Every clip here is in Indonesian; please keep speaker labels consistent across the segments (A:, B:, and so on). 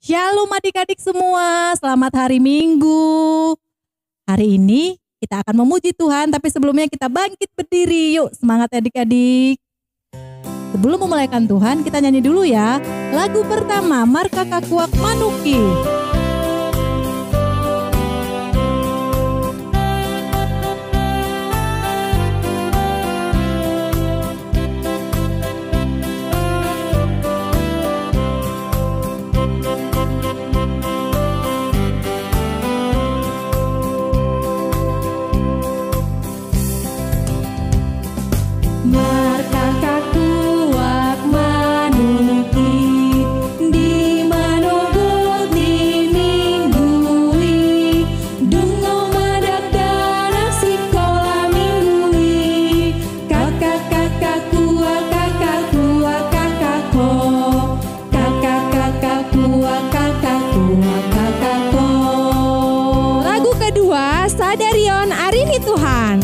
A: Shalom adik-adik semua, selamat hari Minggu. Hari ini kita akan memuji Tuhan, tapi sebelumnya kita bangkit berdiri. Yuk semangat adik-adik. Sebelum memulaikan Tuhan, kita nyanyi dulu ya. Lagu pertama, Marka Kakuak Manuki. Lagu kedua, Sadarion Arini Tuhan.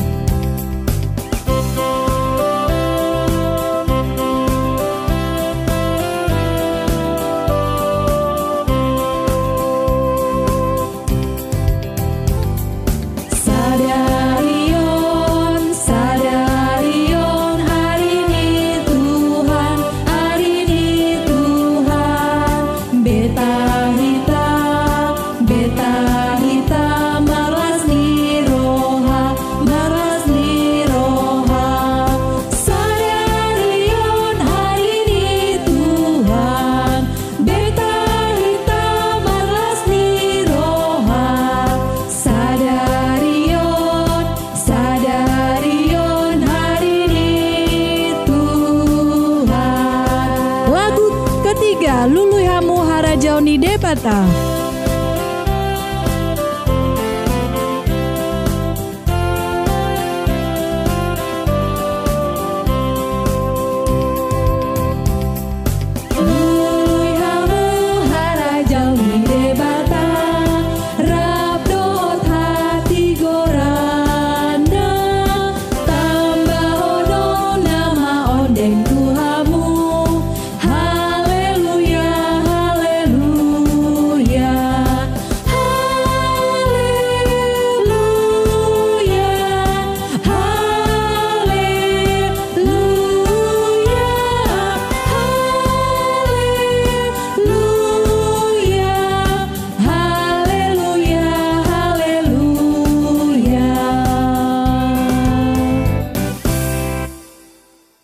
A: Lului Hamu Harajauni Debata.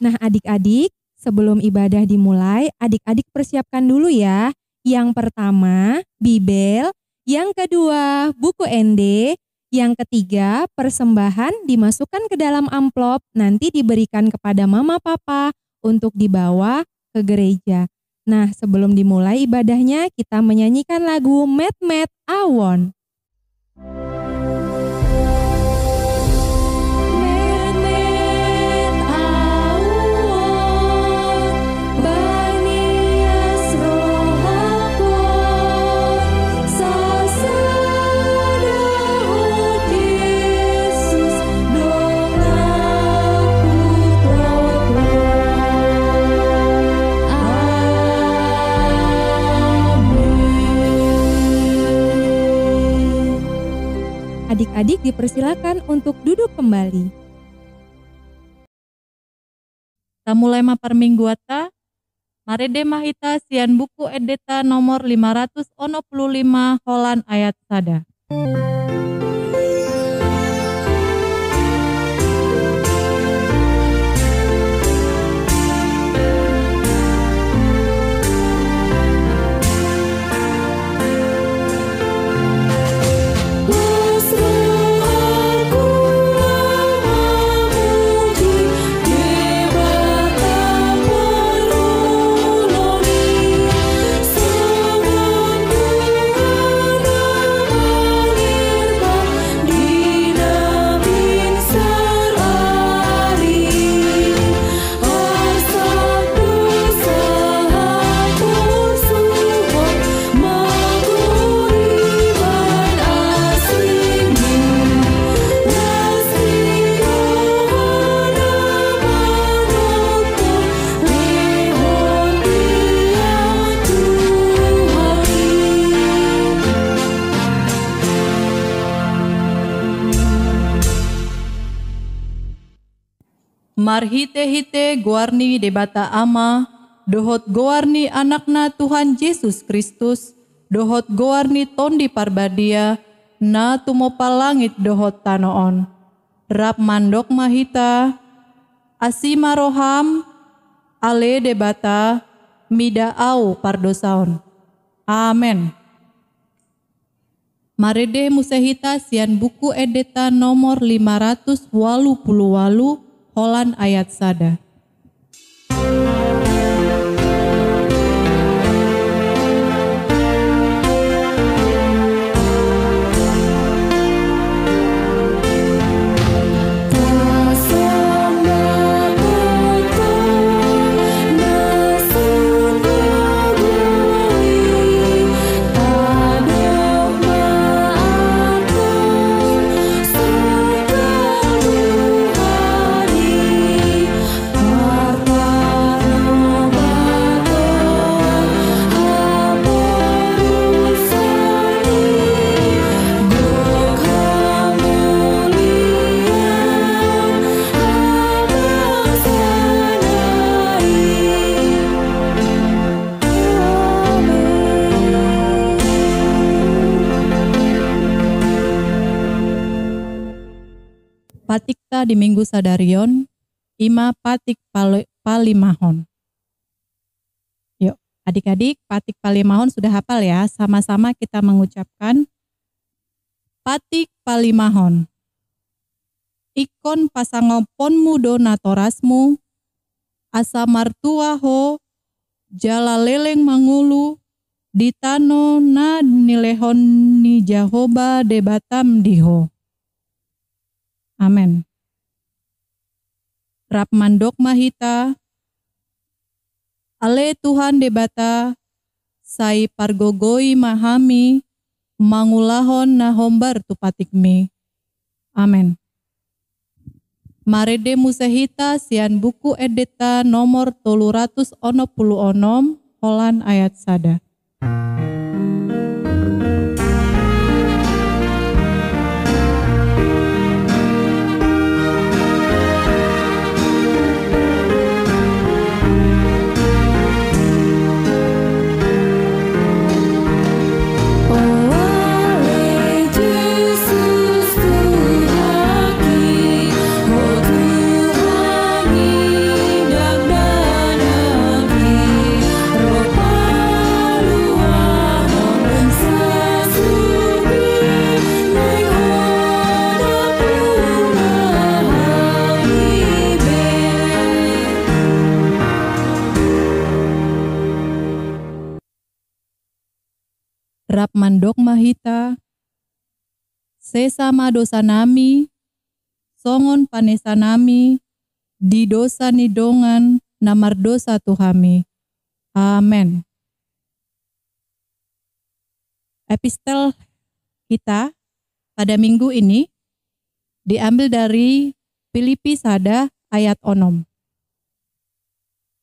A: Nah adik-adik, sebelum ibadah dimulai, adik-adik persiapkan dulu ya. Yang pertama, Bibel. Yang kedua, buku ND. Yang ketiga, persembahan dimasukkan ke dalam amplop, nanti diberikan kepada mama papa untuk dibawa ke gereja. Nah sebelum dimulai ibadahnya, kita menyanyikan lagu Met Met Awon. Adik-adik dipersilakan untuk duduk kembali.
B: Kita mulai mapar mingguata. Marede mahita sian buku edeta nomor 565 Holan ayat sada.
C: Semua
B: Marhite-hite guarni debata ama, dohot guarni anakna Tuhan Yesus Kristus, dohot guarni tondi parbadia, na tumopa langit dohot tanoon. Rap mandok mahita, asima roham, ale debata, mida au pardosaon. Amen. Marede musehita sian buku edeta nomor 588 holan ayat sada. Patikta di Minggu Sadarion, ima patik palimahon. Yuk, adik-adik, patik palimahon sudah hafal ya? Sama-sama kita mengucapkan patik palimahon. Ikon pasangoponmu donatorasmu, asa martuaho, jala leleng mangulu, ditano na nilehon ni Jahoba debatam diho. Amen. Rap mandok mahita, ale Tuhan debata, sai pargogoi mahami, mangulahon na hombar tupatikmi. Amen. Marede musehita sian buku edeta nomor 366 holan ayat sada. Rap mandok mahita, sesama dosa nami, songon panesa nami, di dosa nidongan, namar dosa Tuhami. Amen. Epistel kita pada minggu ini diambil dari Filipi sada ayat 6.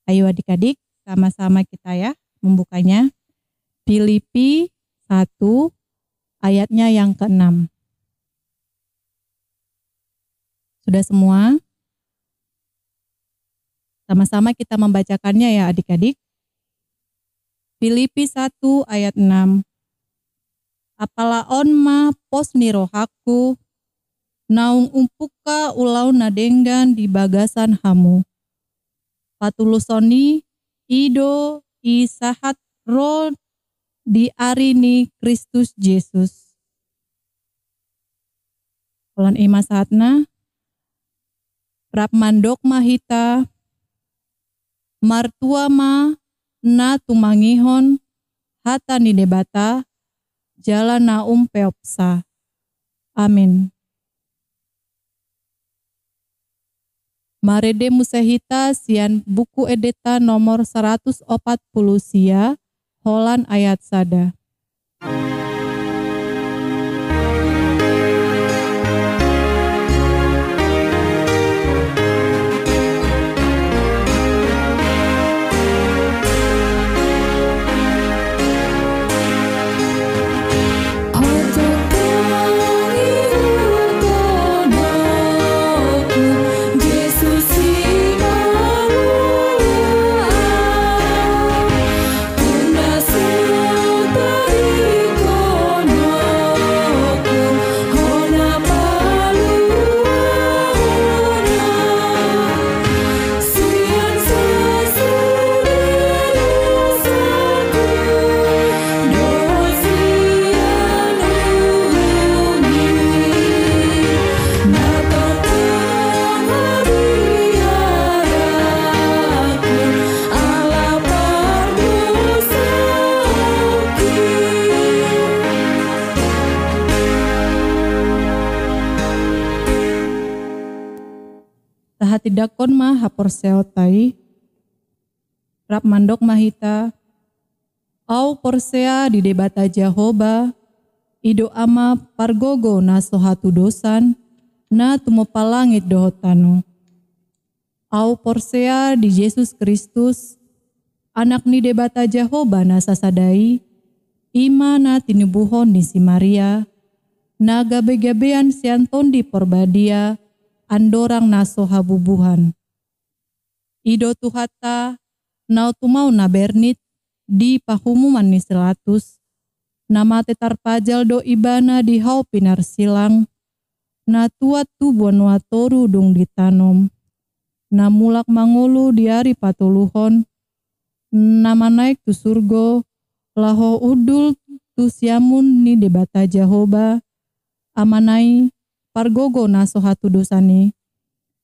B: Ayo adik-adik, sama-sama kita ya membukanya. Filipi 1 ayatnya yang ke-6. Sudah semua? Sama-sama kita membacakannya ya adik-adik. Filipi 1 ayat 6. Apalaon ma pos ni rohaku, naung umpuka ulau nadenggan di bagasan hamu. Patulusoni ido isahat ro di arini Kristus Yesus. Ulan ima saatna, rap mandok mahita, martua ma na tumangihon, hata ni debata, jalan naum peopsa. Amin. Marede musehita sian buku edeta nomor 140 sia, holan ayat sada.
C: Jesus
B: tahati dakon ma haporseo tai, rap mandok mahita, au porsea di debata Jehoba, ido ama pargogo na sohatu dosan, na tumopalangit dohotanu. Au porsea di Yesus Kristus, anak ni debata Jehoba na sasadai, ima na tinubuhon ni si Maria, na gabe-gabean sianton di porbadia, andorang na sohabubuhan. Ido tuhata, nau tumau na bernit, di pahumuman ni selatus, nama tetar pajal do ibana di hau pinar silang, na tuat tubuan watoru dung ditanom, na mulak mangulu diari patuluhon, nama naik tu surgo, laho udul tu siamun ni debata Jehoba, amanai pargogo na sohatu dosani,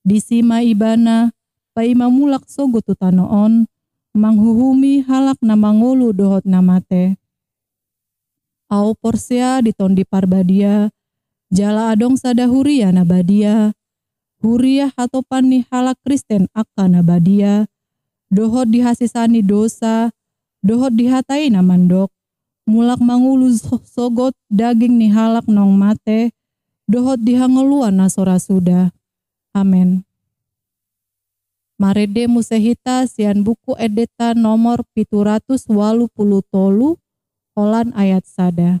B: disima ibana, paima mulak sogo tu tanoon, manghuhumi halak na mangulu dohot namate. Au porsea ditondi parbadia, jala adong sada huria nabadia, huria hatopan ni halak Kristen akka nabadia, dohot dihasisani dosa, dohot dihatai namandok, mulak mangulu sogot daging ni halak nong mate, dohot dihangeluan nasora sudah. Amen. Marede musehita sian buku edeta nomor 780 holan ayat sada.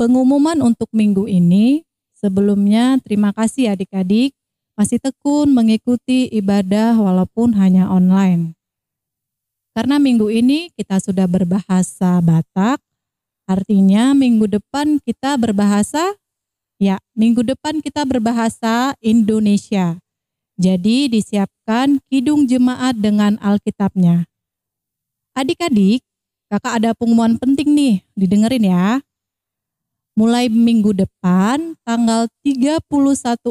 B: Pengumuman untuk minggu ini, sebelumnya terima kasih adik-adik masih tekun mengikuti ibadah walaupun hanya online. Karena minggu ini kita sudah berbahasa Batak, artinya minggu depan kita berbahasa Indonesia. Jadi disiapkan kidung jemaat dengan Alkitabnya. Adik-adik, kakak ada pengumuman penting nih, didengerin ya. Mulai minggu depan tanggal 31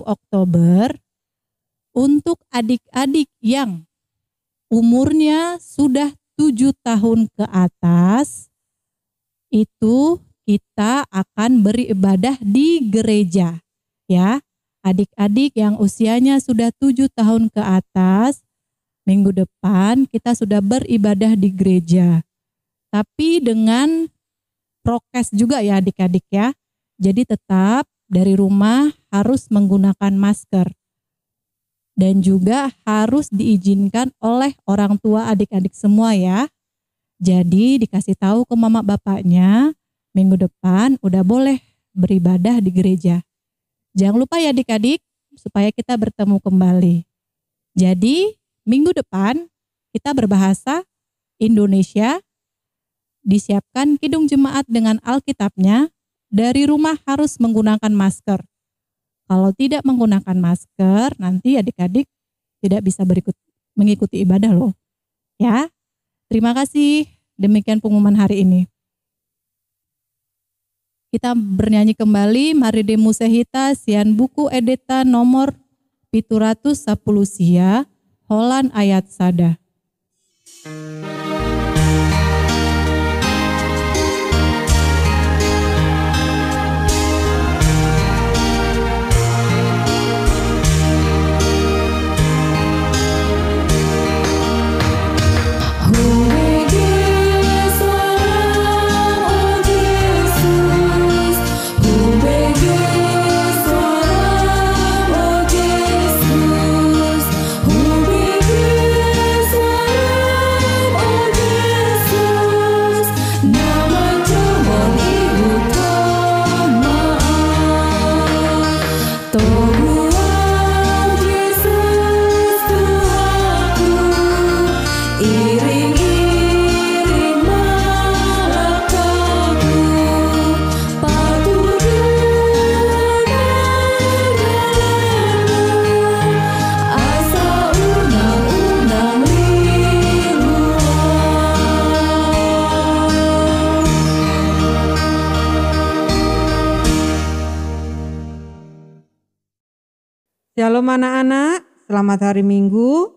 B: Oktober untuk adik-adik yang umurnya sudah 7 tahun ke atas, itu kita akan beribadah di gereja. Ya, adik-adik yang usianya sudah 7 tahun ke atas, minggu depan kita sudah beribadah di gereja. Tapi dengan prokes juga ya adik-adik ya. Jadi tetap dari rumah harus menggunakan masker. Dan juga harus diizinkan oleh orang tua adik-adik semua ya. Jadi dikasih tahu ke mama bapaknya, minggu depan udah boleh beribadah di gereja. Jangan lupa ya adik-adik, supaya kita bertemu kembali. Jadi minggu depan kita berbahasa Indonesia, disiapkan kidung jemaat dengan Alkitabnya, dari rumah harus menggunakan masker. Kalau tidak menggunakan masker, nanti adik-adik tidak bisa mengikuti ibadah loh. Ya, terima kasih. Demikian pengumuman hari ini. Kita bernyanyi kembali, mari demusehita sian buku edeta nomor 710 sia, holan ayat sada.
C: Oh Shalom anak-anak, selamat hari Minggu.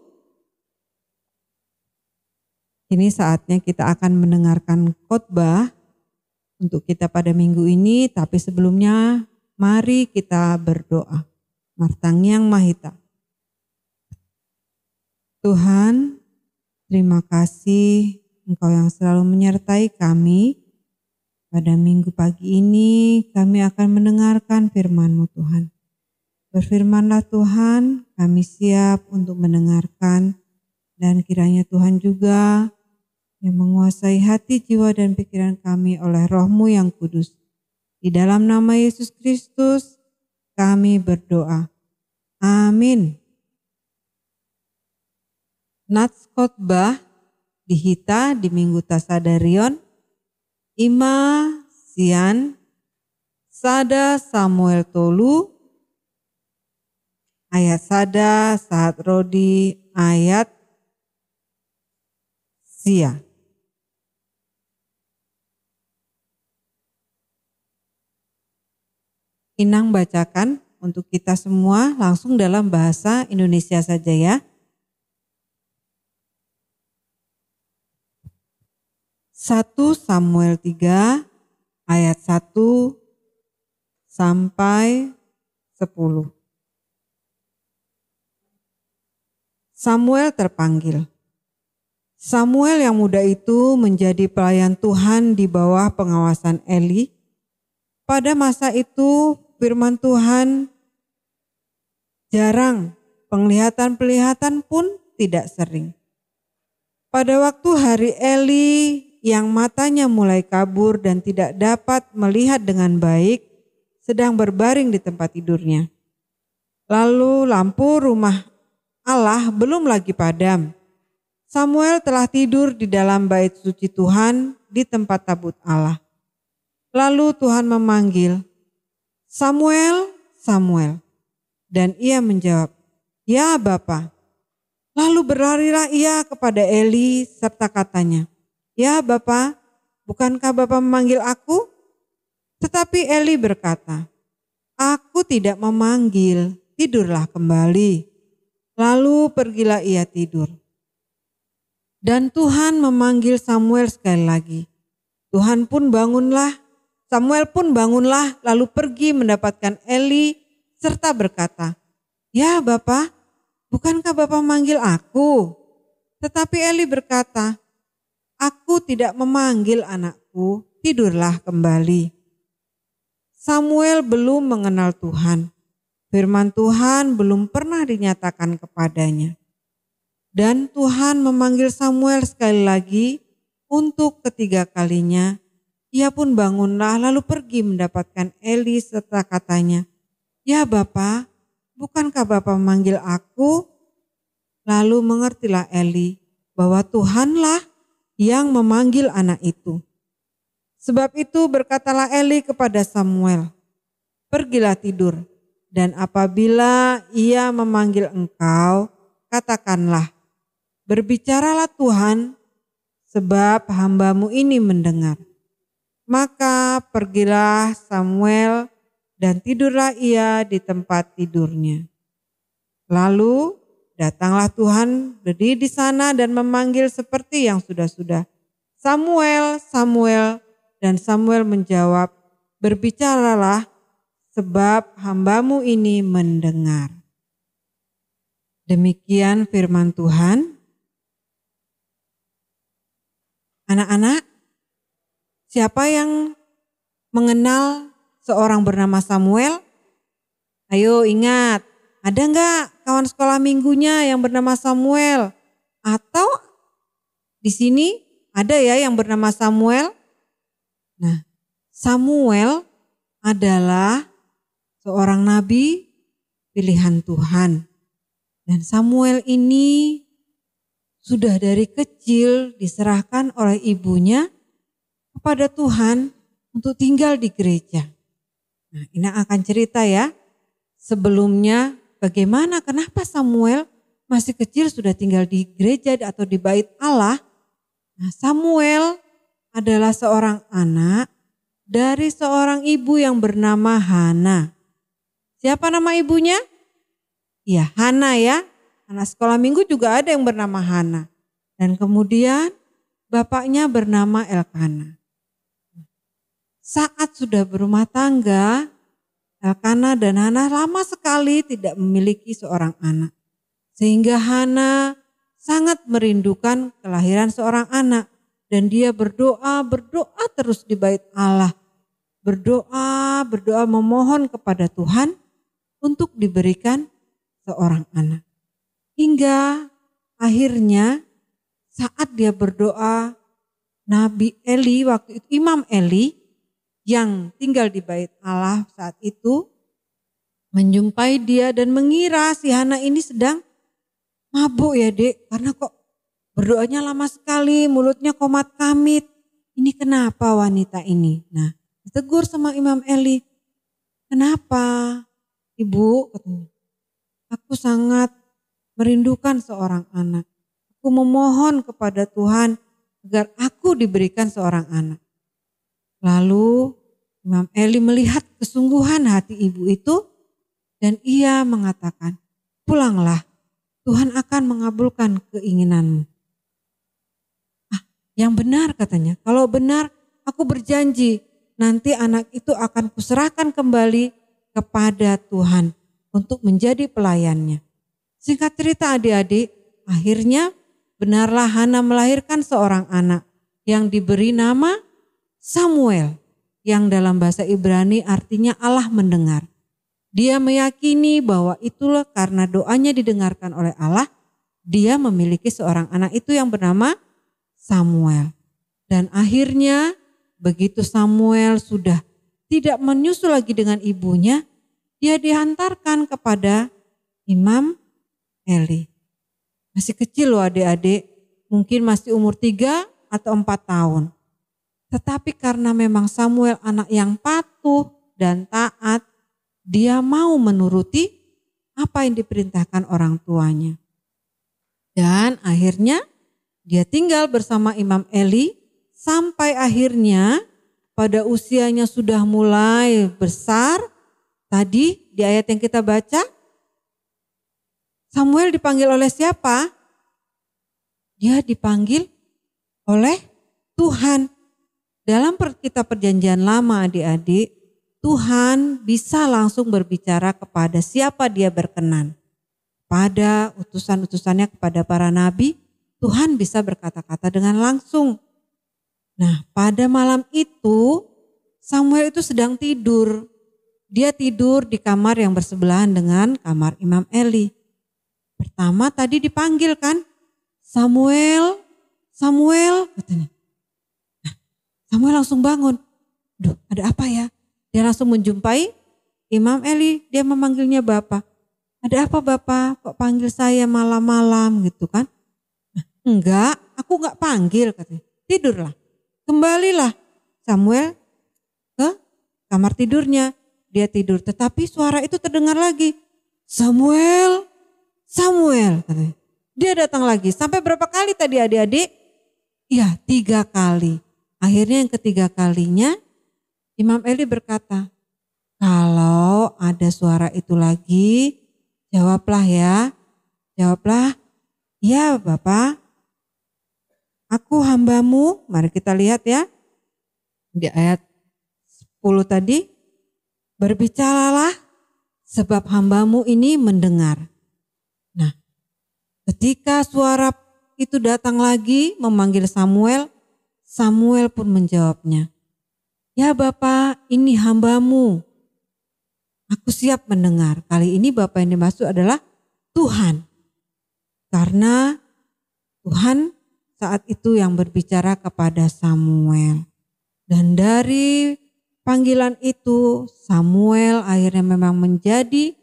C: Ini saatnya kita akan mendengarkan khotbah untuk kita pada minggu ini, tapi sebelumnya mari kita berdoa. Martangyang Mahita. Tuhan, terima kasih Engkau yang selalu menyertai kami. Pada minggu pagi ini kami akan mendengarkan firman-Mu Tuhan. Berfirmanlah Tuhan, kami siap untuk mendengarkan, dan kiranya Tuhan juga yang menguasai hati, jiwa, dan pikiran kami oleh Roh-Mu yang kudus. Di dalam nama Yesus Kristus kami berdoa. Amin. Nats khotbah dihita di Minggu Tasadarion, Ima Sian, Sada Samuel Tolu, ayat sada saat rodi ayat sia. Inang bacakan untuk kita semua langsung dalam bahasa Indonesia saja ya. 1 Samuel 3 ayat 1 sampai 10. Samuel terpanggil. Samuel yang muda itu menjadi pelayan Tuhan di bawah pengawasan Eli. Pada masa itu firman Tuhan jarang, penglihatan-penglihatan pun tidak sering. Pada waktu hari Eli yang matanya mulai kabur dan tidak dapat melihat dengan baik, sedang berbaring di tempat tidurnya. Lalu lampu rumah Allah belum lagi padam. Samuel telah tidur di dalam bait suci Tuhan di tempat tabut Allah. Lalu Tuhan memanggil, "Samuel, Samuel." Dan ia menjawab, "Ya Bapa." Lalu berlarilah ia kepada Eli serta katanya, "Ya Bapa, bukankah Bapa memanggil aku?" Tetapi Eli berkata, "Aku tidak memanggil, tidurlah kembali." Lalu pergilah ia tidur. Dan Tuhan memanggil Samuel sekali lagi. Samuel pun bangunlah lalu pergi mendapatkan Eli serta berkata, "Ya Bapa, bukankah Bapa memanggil aku?" Tetapi Eli berkata, "Aku tidak memanggil anakku, tidurlah kembali." Samuel belum mengenal Tuhan. Firman Tuhan belum pernah dinyatakan kepadanya. Dan Tuhan memanggil Samuel sekali lagi untuk ketiga kalinya. Ia pun bangunlah lalu pergi mendapatkan Eli serta katanya, "Ya Bapa, bukankah Bapa memanggil aku?" Lalu mengertilah Eli bahwa Tuhanlah yang memanggil anak itu. Sebab itu berkatalah Eli kepada Samuel, "Pergilah tidur. Dan apabila ia memanggil engkau, katakanlah, berbicaralah Tuhan, sebab hamba-Mu ini mendengar." Maka pergilah Samuel dan tidurlah ia di tempat tidurnya. Lalu datanglah Tuhan berdiri di sana dan memanggil seperti yang sudah-sudah, "Samuel, Samuel." Dan Samuel menjawab, "Berbicaralah, sebab hamba-Mu ini mendengar." Demikian firman Tuhan. Anak-anak, siapa yang mengenal seorang bernama Samuel? Ayo ingat, ada enggak kawan sekolah minggunya yang bernama Samuel? Atau di sini ada ya yang bernama Samuel? Nah, Samuel adalah seorang nabi pilihan Tuhan. Dan Samuel ini sudah dari kecil diserahkan oleh ibunya kepada Tuhan untuk tinggal di gereja. Nah, ini akan cerita ya. Sebelumnya bagaimana, kenapa Samuel masih kecil sudah tinggal di gereja atau di bait Allah. Nah, Samuel adalah seorang anak dari seorang ibu yang bernama Hana. Siapa nama ibunya? Ya, Hana ya. Anak sekolah minggu juga ada yang bernama Hana. Dan kemudian bapaknya bernama Elkana. Saat sudah berumah tangga, Elkana dan Hana lama sekali tidak memiliki seorang anak. Sehingga Hana sangat merindukan kelahiran seorang anak. Dan dia berdoa terus di bait Allah. Berdoa memohon kepada Tuhan untuk diberikan seorang anak. Hingga akhirnya saat dia berdoa, Nabi Eli waktu itu, Imam Eli yang tinggal di bait Allah saat itu menjumpai dia dan mengira si Hana ini sedang mabuk ya dek, karena kok berdoanya lama sekali, mulutnya komat kamit. Ini kenapa wanita ini? Nah, ditegur sama Imam Eli. Kenapa ibu? Katanya, aku sangat merindukan seorang anak. Aku memohon kepada Tuhan agar aku diberikan seorang anak. Lalu Imam Eli melihat kesungguhan hati ibu itu dan ia mengatakan, pulanglah, Tuhan akan mengabulkan keinginanmu. Yang benar katanya, kalau benar aku berjanji nanti anak itu akan kuserahkan kembali kepada Tuhan untuk menjadi pelayannya. Singkat cerita adik-adik, akhirnya benarlah Hana melahirkan seorang anak yang diberi nama Samuel, yang dalam bahasa Ibrani artinya Allah mendengar. Dia meyakini bahwa itulah karena doanya didengarkan oleh Allah, dia memiliki seorang anak itu yang bernama Samuel. Dan akhirnya begitu Samuel sudah tidak menyusul lagi dengan ibunya, dia dihantarkan kepada Imam Eli. Masih kecil loh adik-adik, mungkin masih umur 3 atau 4 tahun. Tetapi karena memang Samuel anak yang patuh dan taat, dia mau menuruti apa yang diperintahkan orang tuanya. Dan akhirnya dia tinggal bersama Imam Eli sampai akhirnya pada usianya sudah mulai besar. Tadi di ayat yang kita baca, Samuel dipanggil oleh siapa? Dia dipanggil oleh Tuhan. Dalam kitab perjanjian lama adik-adik, Tuhan bisa langsung berbicara kepada siapa dia berkenan. Pada utusan-utusannya kepada para nabi, Tuhan bisa berkata-kata dengan langsung. Nah, pada malam itu Samuel itu sedang tidur. Dia tidur di kamar yang bersebelahan dengan kamar Imam Eli. Pertama tadi dipanggil kan, Samuel, Samuel katanya. Nah, Samuel langsung bangun. Duh, ada apa ya? Dia langsung menjumpai Imam Eli, dia memanggilnya Bapak. Ada apa Bapak? Kok panggil saya malam-malam gitu kan? Nah, enggak, aku enggak panggil katanya. Tidurlah. Kembalilah Samuel ke kamar tidurnya. Dia tidur, tetapi suara itu terdengar lagi. Samuel, Samuel katanya. Dia datang lagi. Sampai berapa kali tadi adik-adik? Ya, 3 kali. Akhirnya yang ketiga kalinya Imam Eli berkata, kalau ada suara itu lagi, jawablah ya. Jawablah, ya Bapak. Aku hambamu, mari kita lihat ya. Di ayat 10 tadi, berbicaralah sebab hambamu ini mendengar. Nah, ketika suara itu datang lagi memanggil Samuel, Samuel pun menjawabnya. Ya Bapak, ini hambamu. Aku siap mendengar. Kali ini Bapak yang dimaksud adalah Tuhan. Karena Tuhan saat itu yang berbicara kepada Samuel. Dan dari panggilan itu Samuel akhirnya memang menjadi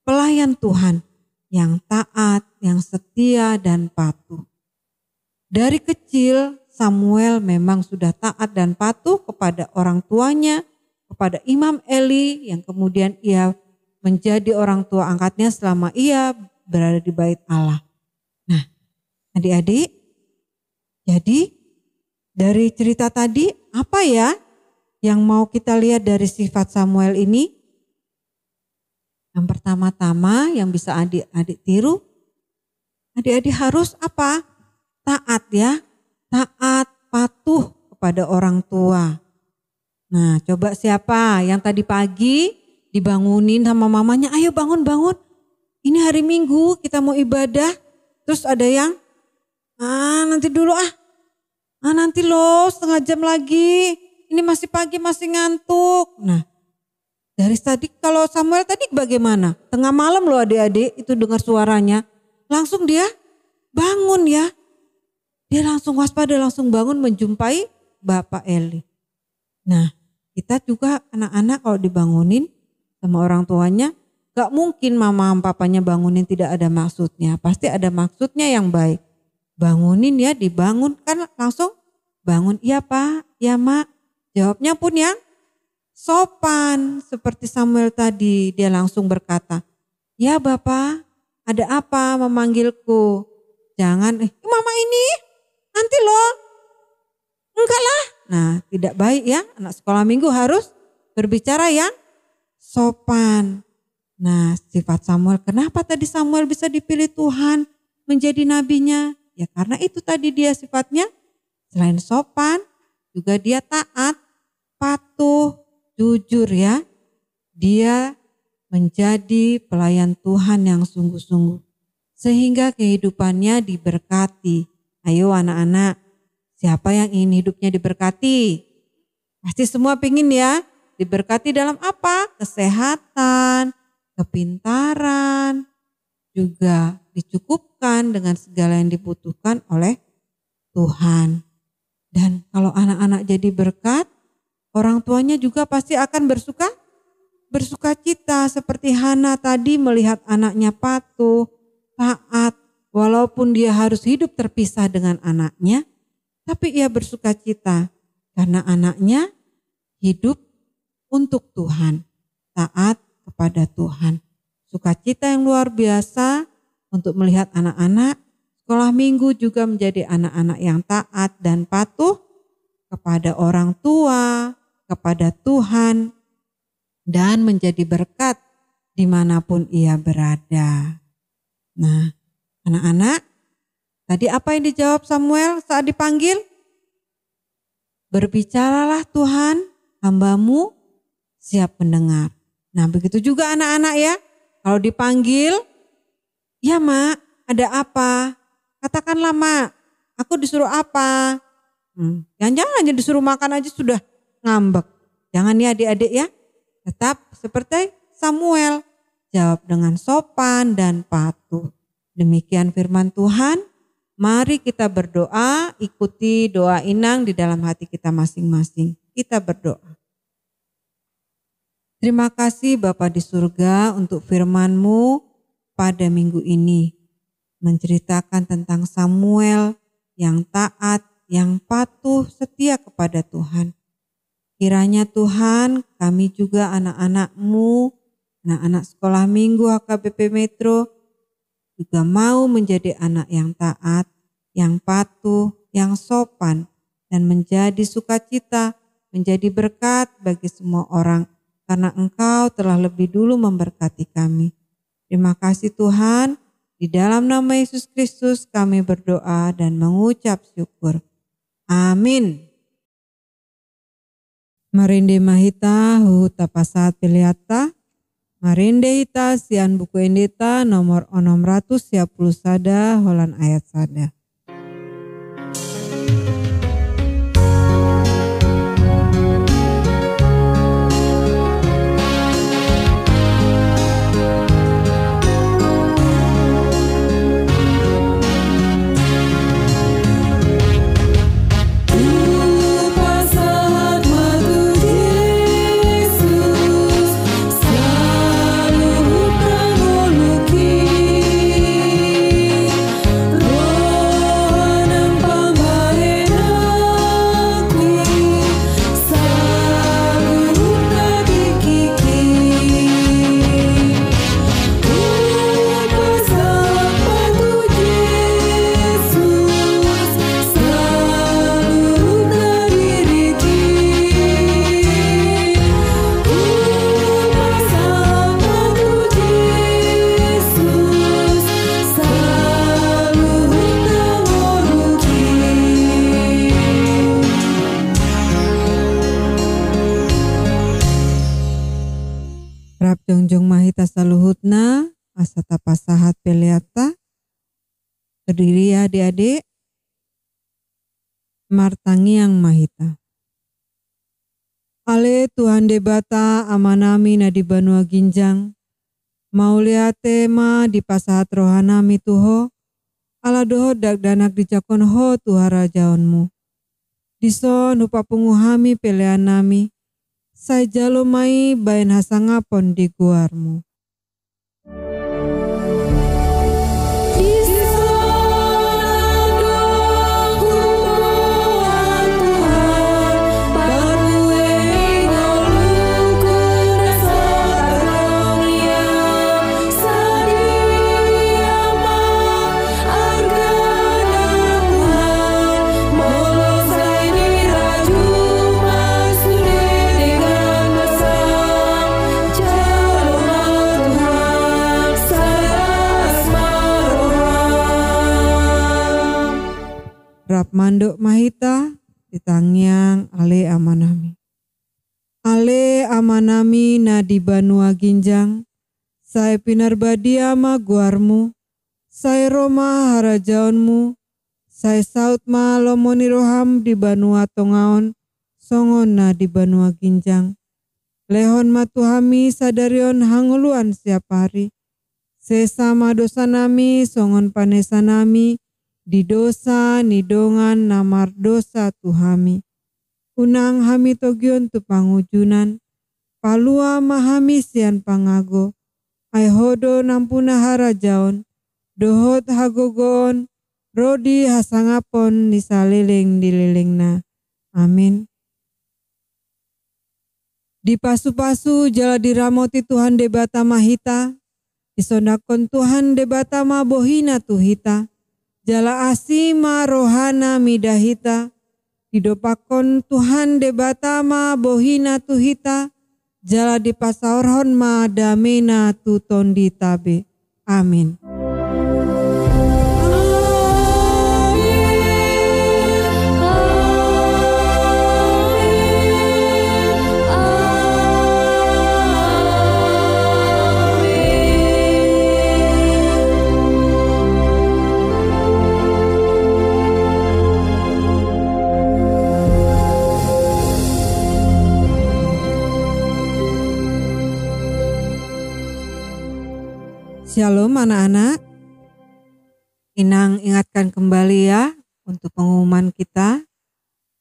C: pelayan Tuhan yang taat, yang setia dan patuh. Dari kecil Samuel memang sudah taat dan patuh kepada orang tuanya, kepada Imam Eli yang kemudian ia menjadi orang tua angkatnya selama ia berada di bait Allah. Nah, adik-adik, jadi dari cerita tadi apa ya yang mau kita lihat dari sifat Samuel ini? Yang pertama-tama yang bisa adik-adik tiru, adik-adik harus apa? Taat ya, taat, patuh kepada orang tua. Nah, coba siapa yang tadi pagi dibangunin sama mamanya, ayo bangun, ini hari Minggu kita mau ibadah. Terus ada yang, nanti dulu nanti loh setengah jam lagi, ini masih pagi masih ngantuk. Nah, dari tadi kalau Samuel tadi bagaimana? Tengah malam loh adik-adik itu dengar suaranya, langsung dia bangun ya. Dia langsung waspada, langsung bangun menjumpai Bapak Eli. Nah, kita juga anak-anak kalau dibangunin sama orang tuanya, gak mungkin mama sama papanya bangunin tidak ada maksudnya. Pasti ada maksudnya yang baik. Bangunin ya, dibangun kan langsung bangun. Iya Pak, ya Mak. Jawabnya pun yang sopan. Seperti Samuel tadi, dia langsung berkata, ya Bapak, ada apa memanggilku? Jangan, mama ini nanti loh. Enggak lah. Nah, tidak baik ya, anak sekolah minggu harus berbicara yang sopan. Nah, sifat Samuel, kenapa tadi Samuel bisa dipilih Tuhan menjadi nabinya? Ya karena itu tadi dia sifatnya selain sopan, juga dia taat, patuh, jujur ya. Dia menjadi pelayan Tuhan yang sungguh-sungguh. Sehingga kehidupannya diberkati. Ayo anak-anak, siapa yang ingin hidupnya diberkati? Pasti semua pingin ya. Diberkati dalam apa? Kesehatan, kepintaran, juga dicukupkan dengan segala yang dibutuhkan oleh Tuhan. Dan kalau anak-anak jadi berkat, orang tuanya juga pasti akan bersuka cita. Seperti Hana tadi melihat anaknya patuh, taat, walaupun dia harus hidup terpisah dengan anaknya, tapi ia bersuka cita karena anaknya hidup untuk Tuhan, taat kepada Tuhan. Sukacita yang luar biasa untuk melihat anak-anak sekolah minggu juga menjadi anak-anak yang taat dan patuh kepada orang tua, kepada Tuhan, dan menjadi berkat dimanapun ia berada. Nah, anak-anak, tadi apa yang dijawab Samuel saat dipanggil? Berbicaralah Tuhan, hamba-Mu siap mendengar. Nah, begitu juga anak-anak ya. Kalau dipanggil, ya Mak, ada apa? Katakanlah Mak, aku disuruh apa? Jangan-jangan aja disuruh makan aja sudah ngambek. Jangan ya adik-adik ya. Tetap seperti Samuel, jawab dengan sopan dan patuh. Demikian firman Tuhan. Mari kita berdoa, ikuti doa inang di dalam hati kita masing-masing. Kita berdoa. Terima kasih Bapa di surga untuk firman-Mu pada minggu ini. Menceritakan tentang Samuel yang taat, yang patuh, setia kepada Tuhan. Kiranya Tuhan kami juga anak-anak-Mu, anak-anak sekolah minggu HKBP Metro, juga mau menjadi anak yang taat, yang patuh, yang sopan, dan menjadi sukacita, menjadi berkat bagi semua orang, karena Engkau telah lebih dulu memberkati kami. Terima kasih Tuhan, di dalam nama Yesus Kristus kami berdoa dan mengucap syukur. Amin. Marinde mahita huta pasat piliata, marinde hita sian buku endeta nomor 610 sada holan ayat sada.
D: Selalu pramuluki
C: jongjong mahita saluhutna asata pasahat peleata. Berdiri ya adik-adik. Martangiang mahita. Ale Tuhan debata amanami na di Banua Ginjang. Maulia tema di pasahat rohanami tuho. Ala doho danak dijakon ho tuhara jaonmu. Dison hupa punguhami pelean nami. Sai jalo mai bain hasangapon di guarmu. Rap mandok mahita ditangyang ale amanami. Ale amanami na di Banua Ginjang. Sai pinarbadia ma guarmu. Sai Roma harajaonmu. Sai saut ma lomoni roham di Banua Tongaon. Songon na di Banua Ginjang. Lehon matuhami sadarion hanguluan siap hari. Sesama dosa nami songon panesa nami. Di dosa nidongan namar dosa tuhami. Unang hami togion tu pangujunan. Palua mahami sian pangago. Ai hodo nampuna harajaon. Dohot hagogoon. Rodi hasangapon nisaleleng dilelengna. Amin. Di pasu-pasu jala diramoti Tuhan debata mahita. Disondakon Tuhan debata ma bohina tuhita. Jala asima rohana midahita. Didopakon Tuhan debata ma bohina tuhita. Jala dipasaorhon ma damena tuton ditabe. Amin. Shalom anak-anak. Inang ingatkan kembali ya untuk pengumuman kita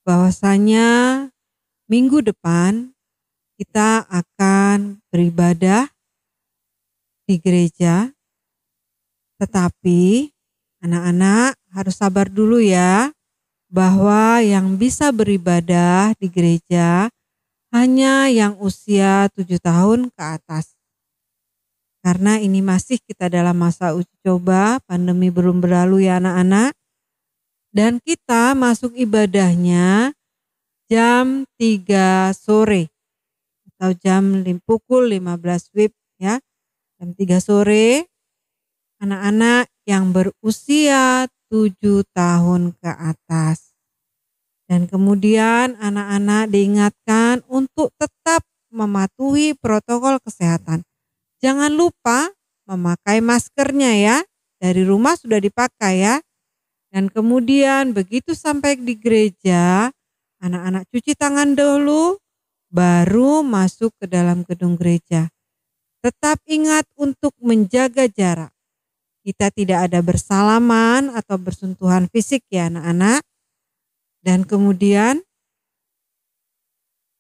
C: bahwasanya minggu depan kita akan beribadah di gereja. Tetapi anak-anak harus sabar dulu ya bahwa yang bisa beribadah di gereja hanya yang usia 7 tahun ke atas. Karena ini masih kita dalam masa uji coba, pandemi belum berlalu ya anak-anak. Dan kita masuk ibadahnya jam 3 sore atau pukul 15 WIB ya. Jam 3 sore anak-anak yang berusia 7 tahun ke atas. Dan kemudian anak-anak diingatkan untuk tetap mematuhi protokol kesehatan. Jangan lupa memakai maskernya ya. Dari rumah sudah dipakai ya. Dan kemudian begitu sampai di gereja, anak-anak cuci tangan dulu, baru masuk ke dalam gedung gereja. Tetap ingat untuk menjaga jarak. Kita tidak ada bersalaman atau bersentuhan fisik ya anak-anak. Dan kemudian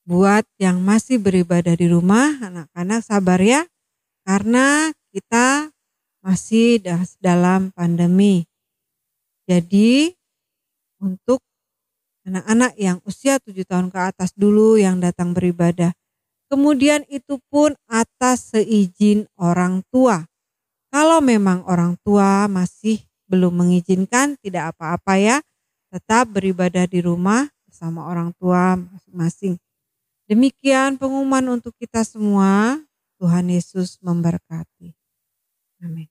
C: buat yang masih beribadah di rumah, anak-anak sabar ya. Karena kita masih dalam pandemi. Jadi untuk anak-anak yang usia 7 tahun ke atas dulu yang datang beribadah. Kemudian itu pun atas seizin orang tua. Kalau memang orang tua masih belum mengizinkan, tidak apa-apa ya. Tetap beribadah di rumah bersama orang tua masing-masing. Demikian pengumuman untuk kita semua. Tuhan Yesus memberkati. Amin.